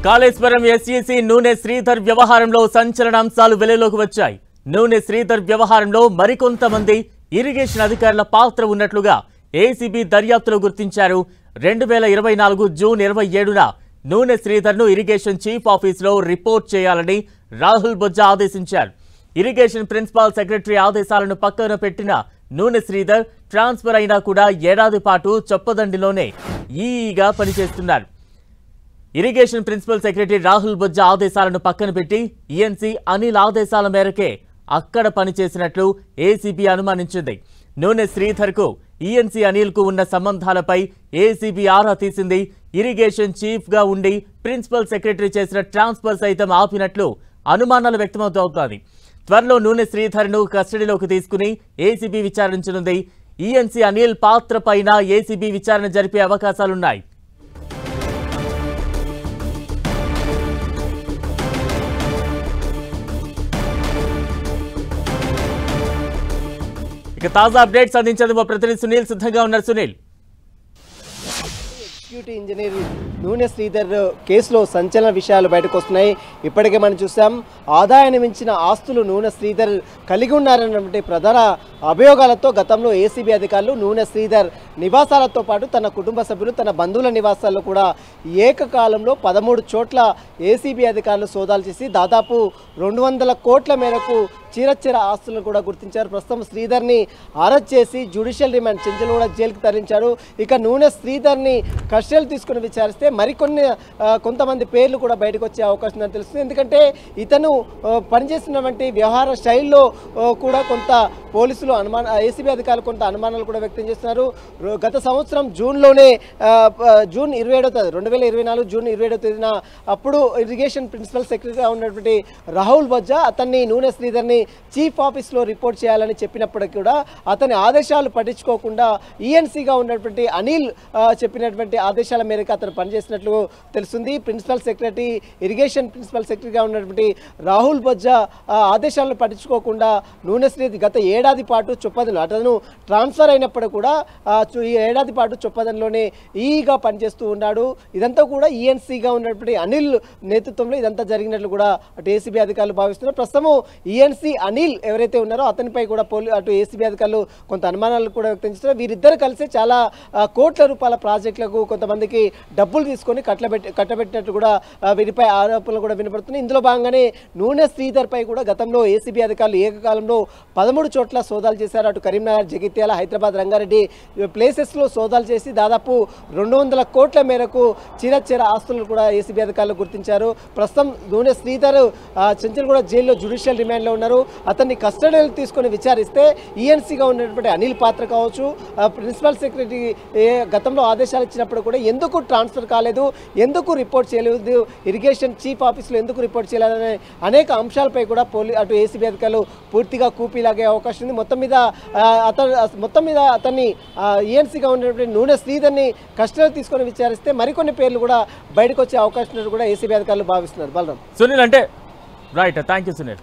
Kaleshwaram SEC నూనె శ్రీధర్ వ్యవహారంలో సంచలనాంశాలు వెలుగులోకి వచ్చాయి. నూనె శ్రీధర్ వ్యవహారంలో మరికొంతమంది ఇరిగేషన్ అధికారుల పాత్ర ఉన్నట్లుగా ఏసీబీ దర్యాప్తులో గుర్తించారు. 2024 జూన్ 27న నూనె శ్రీధర్ను ఇరిగేషన్ చీఫ్ ఆఫీసులో రిపోర్ట్ చేయాలని రాహుల్ బొజ్జా ఆదేశించారు. ఇరిగేషన్ ప్రిన్సిపల్ సెక్రటరీ ఆదేశాలను పక్కన పెట్టిన నూనె శ్రీధర్ ట్రాన్స్ఫర్ అయినా కూడా ఏడాది పాటు చొప్పదండిలోనే ఈఈగా పనిచేస్తున్నారు. Irrigation principal secretary Rahul Bojja ఆదేశాలను పక్కన పెట్టి ఈఎన్సీ అనిల్ ఆదేశాల మేరకే అక్కడ పనిచేసినట్లు ఏసీబీ అనుమానించింది. నూనె శ్రీధర్కు ఈఎన్సీ అనిల్కు ఉన్న సంబంధాలపై ఏసీబీ ఆరా తీసింది. ఇరిగేషన్ చీఫ్గా ఉండి ప్రిన్సిపల్ సెక్రటరీ చేసిన ట్రాన్స్ఫర్ సైతం ఆపినట్లు అనుమానాలు వ్యక్తమవుతోంది. త్వరలో నూనె శ్రీధర్ను కస్టడీలోకి తీసుకుని ఏసీబీ విచారించనుంది. ఈఎన్సీ అనిల్ పాత్ర పైన ఏసీబీ విచారణ జరిపే అవకాశాలున్నాయి. ఇక తాజా అప్డేట్స్ అందించేందుకు మా ప్రతినిధి సునీల్ సిద్ధంగా ఉన్నారు. సునీల్, ఎగ్జిక్యూటివ్ ఇంజనీర్ నూనె శ్రీధర్ కేసులో సంచలన విషయాలు బయటకు వస్తున్నాయి. ఇప్పటికే మనం చూసాం, ఆదాయాన్ని మించిన ఆస్తులు నూనె శ్రీధర్ కలిగి ఉన్నారన్నటువంటి ప్రధాన అభియోగాలతో గతంలో ఏసీబీ అధికారులు నూనె శ్రీధర్ నివాసాలతో పాటు తన కుటుంబ సభ్యులు, తన బంధువుల నివాసాల్లో కూడా ఏకకాలంలో 13 చోట్ల ఏసీబీ అధికారులు సోదాలు చేసి దాదాపు 200 కోట్ల మేరకు చీరచ్చర ఆస్తులను కూడా గుర్తించారు. ప్రస్తుతం శ్రీధర్ని అరెస్ట్ చేసి జ్యుడిషియల్ రిమాండ్ చెంచల్గూడ జైలుకి తరలించారు. ఇక నూనె శ్రీధర్ని కస్టడీలో తీసుకుని విచారిస్తే కొంతమంది పేర్లు కూడా బయటకు వచ్చే అవకాశం ఉందని తెలుస్తుంది. ఎందుకంటే ఇతను పనిచేస్తున్నటువంటి వ్యవహార శైలిలో కూడా కొంత పోలీసులు ఏసీబీ అధికారులు కొంత అనుమానాలు కూడా వ్యక్తం చేస్తున్నారు. గత సంవత్సరం జూన్లోనే జూన్ 27వ తేదీ 2024 జూన్ 27వ తేదీన అప్పుడు ఇరిగేషన్ ప్రిన్సిపల్ సెక్రటరీగా ఉన్నటువంటి రాహుల్ బొజ్జా అతన్ని నూనె శ్రీధర్ని చీఫ్ ఆఫీస్లో రిపోర్ట్ చేయాలని చెప్పినప్పటికీ కూడా అతని ఆదేశాలు పట్టించుకోకుండా ఈఎన్సీగా ఉన్నటువంటి అనిల్ చెప్పినటువంటి ఆదేశాల మేరకు అతను పనిచేసినట్లు తెలుస్తుంది. ప్రిన్సిపల్ సెక్రటరీ ఇరిగేషన్ ప్రిన్సిపల్ సెక్రటరీగా ఉన్నటువంటి రాహుల్ బొజ్జా ఆదేశాలను పట్టించుకోకుండా నూనె శ్రీధర్ గత ఏడాది పాటు చొప్పదను అతను ట్రాన్స్ఫర్ అయినప్పుడు కూడా ఈ ఏడాది పాటు చొప్పదనలోనే ఈగా పనిచేస్తూ ఉన్నాడు. ఇదంతా కూడా ఈఎన్సీగా ఉన్నటువంటి అనిల్ నేతృత్వంలో ఇదంతా జరిగినట్లు కూడా అటు ఏసీబీ అధికారులు భావిస్తున్నారు. ప్రస్తుతం ఈఎన్సీ అనిల్ ఎవరైతే ఉన్నారో అతనిపై కూడా అటు ఏసీబీ అధికారులు కొంత అనుమానాలు కూడా వ్యక్తం చేస్తున్నారు. వీరిద్దరు కలిసి చాలా కోట్ల రూపాయల ప్రాజెక్టులకు కొంతమందికి డబ్బులు తీసుకొని కట్టబెట్టినట్లు కూడా వీరిపై ఆరోపణలు కూడా వినపడుతున్నాయి. ఇందులో భాగంగానే నూనె శ్రీధర్ పై కూడా గతంలో ఏసీబీ అధికారులు ఏకకాలంలో 13 చోట్ల సోదాలు చేశారు. అటు కరీంనగర్, జగిత్యాల, హైదరాబాద్, రంగారెడ్డి ప్లేసెస్లో సోదాలు చేసి దాదాపు 200 కోట్ల మేరకు చీరచ్చర ఆస్తులను కూడా ఏసీబీ అధికారులు గుర్తించారు. ప్రస్తుతం నూనె శ్రీధర్ చెంచల్గూడ జైల్లో జ్యుడిషియల్ రిమాండ్లో ఉన్నారు. అతన్ని కస్టడీలో తీసుకొని విచారిస్తే ఈఎన్సీగా ఉన్నటువంటి అనిల్ పాత్ర కావచ్చు, ప్రిన్సిపల్ సెక్రటరీ గతంలో ఆదేశాలు ఇచ్చినప్పుడు కూడా ఎందుకు ట్రాన్స్ఫర్ కాలేదు, ఎందుకు రిపోర్ట్ చేయలేదు, ఇరిగేషన్ చీఫ్ ఆఫీస్లో ఎందుకు రిపోర్ట్ చేయలేదనే అనేక అంశాలపై కూడా అటు ఏసీబీ అధికారులు పూర్తిగా కూపీలాగే అవకాశం ఉంది. మొత్తం మీద అతన్ని ఈఎన్సీగా ఉన్నటువంటి నూనె శ్రీధర్ని కస్టడీలో తీసుకొని విచారిస్తే మరికొన్ని పేర్లు కూడా బయటకు వచ్చే అవకాశం కూడా ఏసీబీ అధికారులు భావిస్తున్నారు. బలరాం, సునీల్ అంటే రైట్, థ్యాంక్ యూ సునీల్.